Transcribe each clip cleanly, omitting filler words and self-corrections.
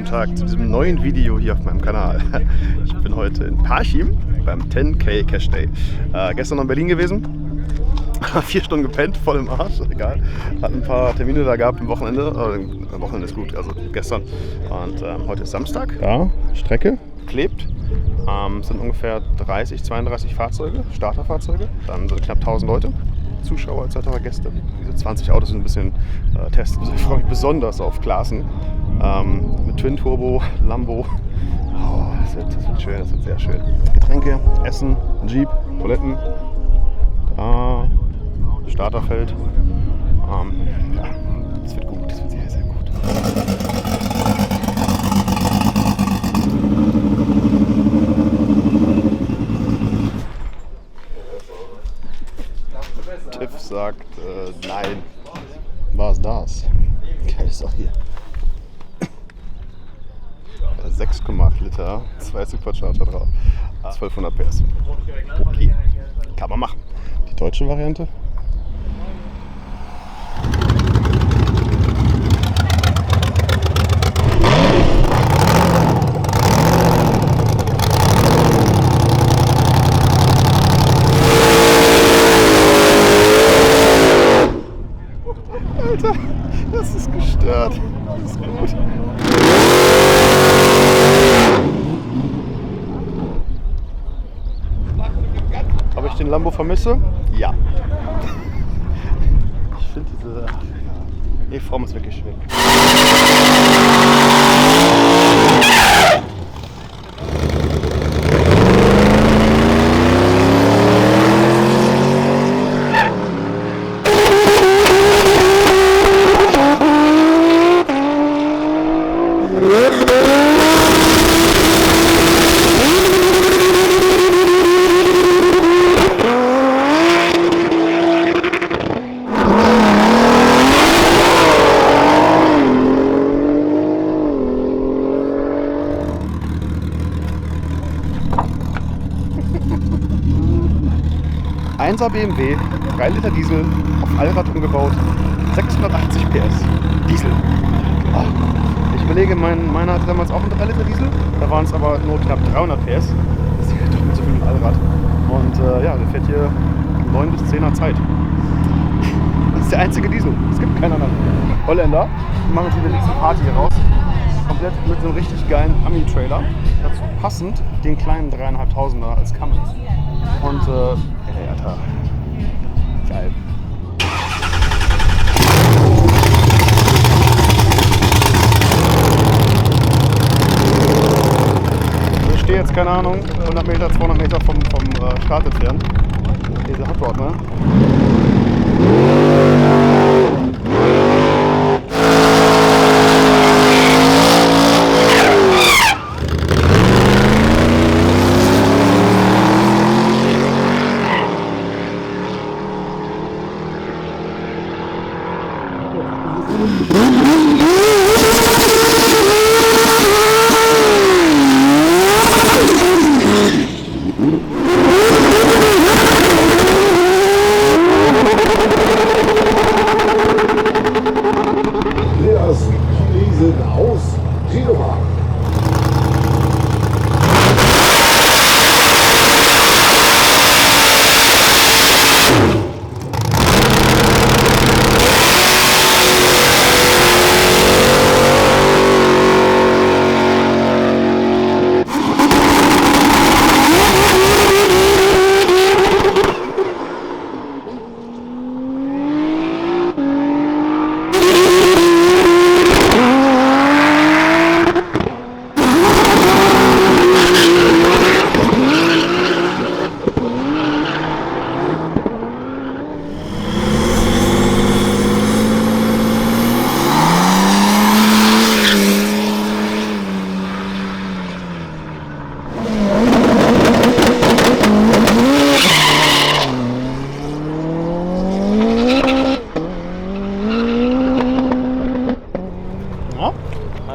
Tag zu diesem neuen Video hier auf meinem Kanal. Ich bin heute in Parchim beim 10K Cash Day. Gestern noch in Berlin gewesen, 4 Stunden gepennt, voll im Arsch, egal. Hat ein paar Termine da gehabt am Wochenende. Wochenende ist gut, also gestern. Und heute ist Samstag. Ja, Strecke klebt. Sind ungefähr 32 Fahrzeuge, Starterfahrzeuge. Dann sind knapp 1000 Leute. Zuschauer etc. Gäste. Diese 20 Autos sind ein bisschen Test. Also ich freue mich besonders auf Klassen. Mit Twin Turbo, Lambo. Oh, das wird schön, das wird sehr schön. Getränke, Essen, Jeep, Toiletten. Da, Starterfeld. Ja, das wird gut, das wird sehr, sehr gut. Tiff sagt nein. Was das? Geil ist auch hier. 6,8 Liter, 2 Supercharger drauf, 1200 PS. Okay, kann man machen. Die deutsche Variante? Alter, das ist gestört. Das ist gut. Ob ich den Lambo vermisse? Ja. Ich finde diese E-Form ist wirklich schön. BMW, 3 Liter Diesel, auf Allrad umgebaut, 680 PS, Diesel. Oh. Ich überlege, meiner hatte damals auch einen 3 Liter Diesel, da waren es aber nur knapp 300 PS. Das ist doch mit so viel mit Allrad. Und ja, der fährt hier 9 bis 10er Zeit. Das ist der einzige Diesel, es gibt keinen anderen. Holländer, die machen jetzt hier die nächste Party hier raus. Komplett mit so einem richtig geilen Ami-Trailer. Dazu passend den kleinen 3.500er als Cummins. Und Alter, geil. Ich stehe jetzt, keine Ahnung, 100 Meter, 200 Meter vom Start entfernt. Diese Hot Rod, ne?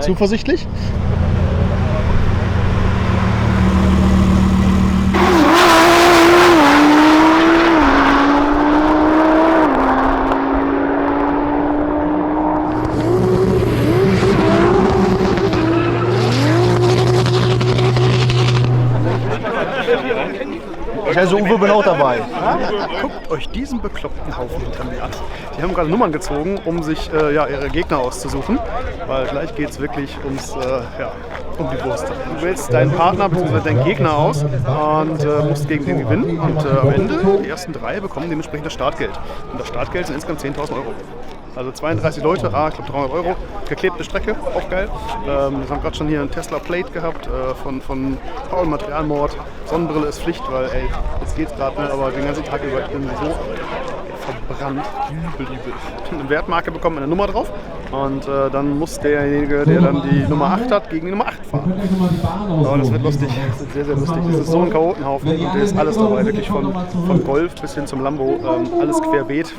Zuversichtlich? Also Uwe bin auch dabei. Guckt euch diesen bekloppten Haufen hinter mir an. Die haben gerade Nummern gezogen, um sich ihre Gegner auszusuchen, weil gleich geht es wirklich um die Wurst. Du wählst deinen Partner bzw. deinen Gegner aus und musst gegen den gewinnen. Und am Ende, die ersten 3 bekommen dementsprechend das Startgeld. Und das Startgeld sind insgesamt 10.000 Euro. Also 32 Leute, ich glaube 300 Euro, geklebte Strecke, auch geil. Wir haben gerade schon hier einen Tesla Plate gehabt von Paul Materialmord. Sonnenbrille ist Pflicht, weil jetzt geht's gerade, ne, aber den ganzen Tag über ich bin so verbrannt, übel. Eine Wertmarke bekommen, eine Nummer drauf und dann muss derjenige, der dann die Nummer 8 hat, gegen die Nummer 8 fahren. Aber das wird lustig, das wird sehr, sehr lustig. Das ist so ein Chaotenhaufen und da ist alles dabei, wirklich von Golf bis hin zum Lambo, alles querbeet.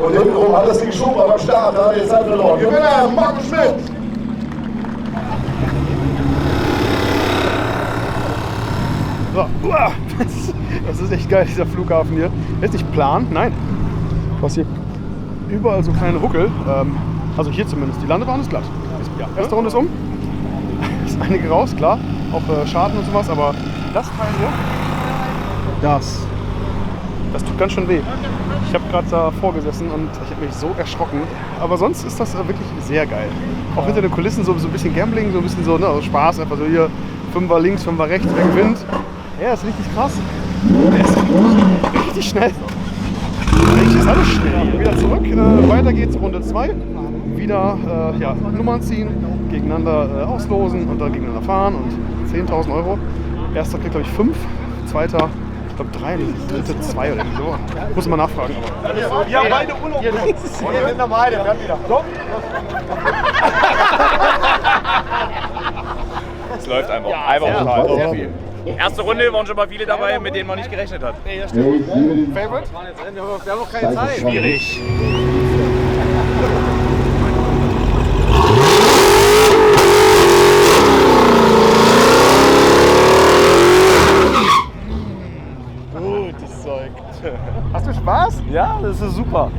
Und hintenrum hat das Ding Schubert am Start, da hat die Zeit verloren. Gewinner, Markus Schmidt! So. Das ist echt geil, dieser Flughafen hier. Ist nicht plan, nein. Du hast hier überall so kleine Huckel. Also hier zumindest. Die Landebahn ist glatt. Ja, erste Runde ist um. Ist einige raus, klar. Auch Schaden und sowas, aber das Teil hier, das tut ganz schön weh. Ich habe gerade da vorgesessen und ich habe mich so erschrocken. Aber sonst ist das wirklich sehr geil. Auch hinter den Kulissen so ein bisschen Gambling, so ein bisschen so Spaß. Einfach so hier 5er links, 5er rechts, wer gewinnt. Ja, ist richtig krass. Der ist richtig schnell. Eigentlich ist alles schnell. Wieder zurück. Weiter geht's, Runde 2. Wieder Nummern ziehen, gegeneinander auslosen und dann gegeneinander fahren. Und 10.000 Euro. Erster kriegt, glaube ich, 5. Zweiter, ich glaube 3, dritte 2 oder so. Muss man nachfragen. Aber. Wir haben beide Urlaub. Wir sind normal, der fährt wieder. So. Es läuft einfach. Einfach total. Viel. Erste Runde waren schon mal viele dabei, mit denen man nicht gerechnet hat. Nee, das stimmt. Favorite? Wir haben auch keine Zeit. Schwierig. Gutes Zeug. Hast du Spaß? Ja, das ist super.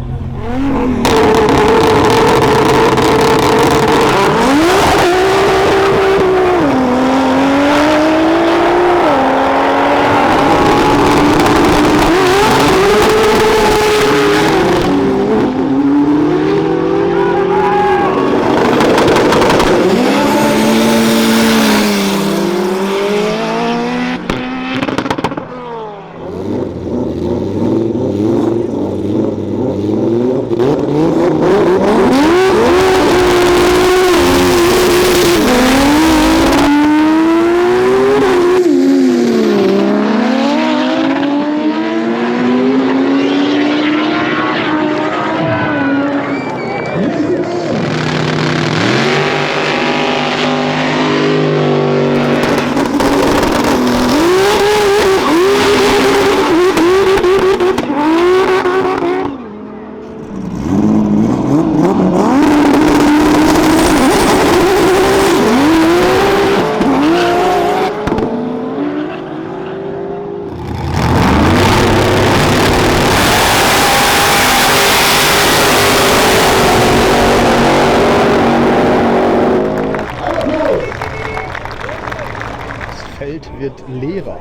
wird leerer.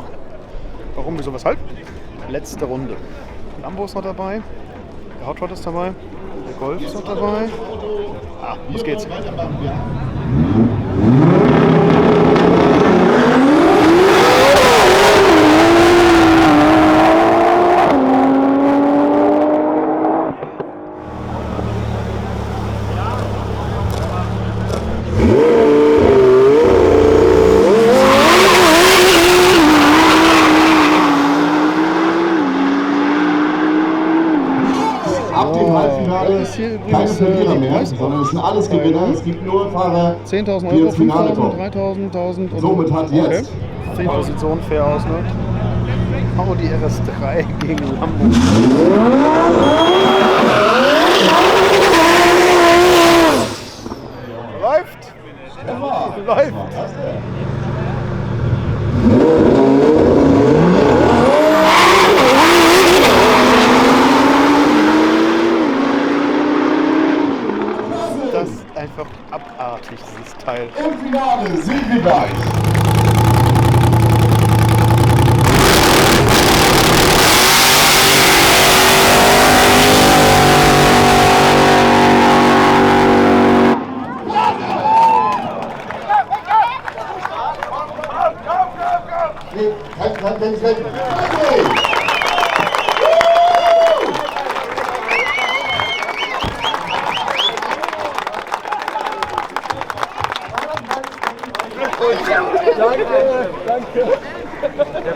Warum, wieso, weshalb? Letzte Runde. Lambo ist noch dabei, der Hot Rod ist dabei, der Golf ist noch dabei. Los geht's. Ab dem Halbfinale keine Verlierer mehr, sondern es sind alles Gewinner. Es gibt nur Fahrer, 10.000 die Euro, ins Finale 5.000, kommen. 3.000, 1.000 und Somit hat jetzt 10 Positionen fair aus, ne? Audi RS3 gegen Lambo. Läuft! Läuft! Das ist einfach abartig, dieses Teil. im Finale sind wir gleich. Kann ich weg. Okay.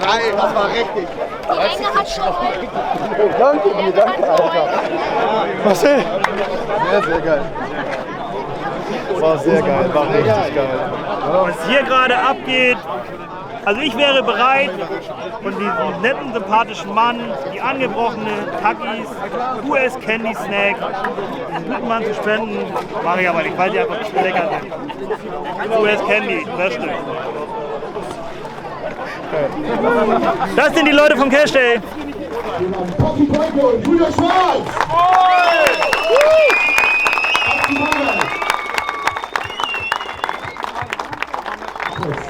Hey, das war richtig. Die Länge hat schon. Danke dir, danke, Alter. Marcel! Sehr, sehr geil. War sehr geil, war richtig geil. Was hier gerade abgeht, also ich wäre bereit, von diesem netten, sympathischen Mann, die angebrochene Takis, US Candy Snack, diesen guten Mann zu spenden, mache ich aber nicht, weil die einfach zu lecker sind. US Candy, das stimmt. Das sind die Leute vom Cash Day. Pocky Poiko und Julia Schwarz.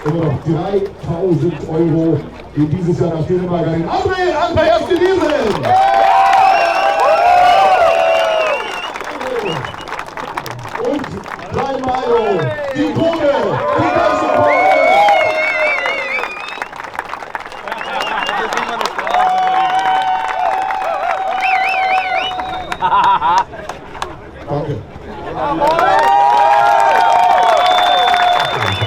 Immer noch 3.000 Euro, die dieses Jahr nach Dänemark an den Andreas Devisen. Und 3 Mayo, die Krone, die ganze Krone. Danke.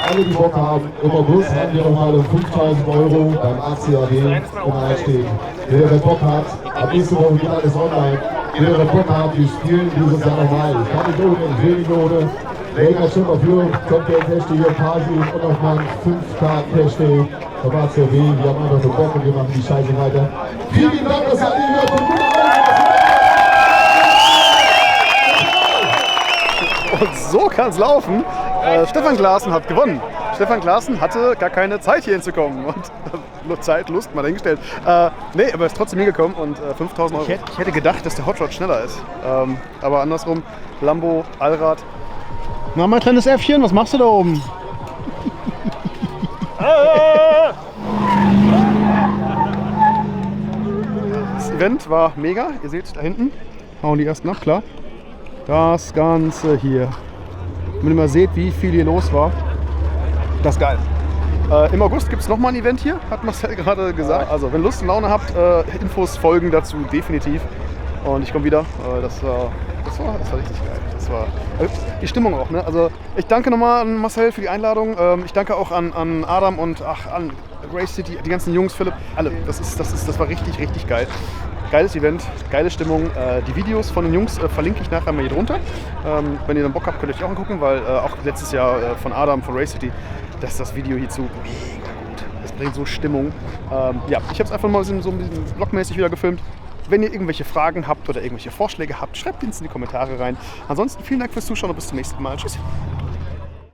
Alle, die Bock haben, im August haben wir nochmal um 5.000 Euro beim ACAD im Einstieg. Wer Bock hat, ab nächste Woche geht alles online. Wer Bock hat, wir spielen dieses Jahr nochmal. Ich kann nicht ohne, ich will nicht ohne. Mega schon dafür, kommt der Cash Day hier, Party und nochmal ein 5K Cash Day vom ACAD. Wir haben einfach so Bock und wir machen die Scheiße weiter. Vielen Dank, dass ihr alle hier seid. Und so kann es laufen. Stefan Glaassen hat gewonnen. Stefan Glaassen hatte gar keine Zeit hier hinzukommen. Und Zeit, Lust, mal dahingestellt. Nee, aber er ist trotzdem hingekommen und 5.000 Euro. Ich hätte gedacht, dass der Hot Rod schneller ist. Aber andersrum, Lambo, Allrad. Na, mein kleines Äffchen, was machst du da oben? Das Event war mega. Ihr seht da hinten. Hauen die ersten ab, klar. Das Ganze hier. Wenn ihr mal seht, wie viel hier los war, das ist geil. Im August gibt es nochmal ein Event hier, hat Marcel gerade gesagt. Also wenn Lust und Laune habt, Infos folgen dazu definitiv. Und ich komme wieder. Das war richtig geil. Das war die Stimmung auch. Ne? Also ich danke nochmal an Marcel für die Einladung. Ich danke auch an Adam und an Race City, die ganzen Jungs, Philipp, alle. Das war richtig, richtig geil. Geiles Event, geile Stimmung. Die Videos von den Jungs verlinke ich nachher mal hier drunter. Wenn ihr dann Bock habt, könnt ihr euch auch angucken, weil auch letztes Jahr von Adam von Race City, das Video hierzu mega gut. Das bringt so Stimmung. Ja, ich habe es einfach mal so ein bisschen vlogmäßig wieder gefilmt. Wenn ihr irgendwelche Fragen habt oder irgendwelche Vorschläge habt, schreibt uns in die Kommentare rein. Ansonsten vielen Dank fürs Zuschauen und bis zum nächsten Mal. Tschüss.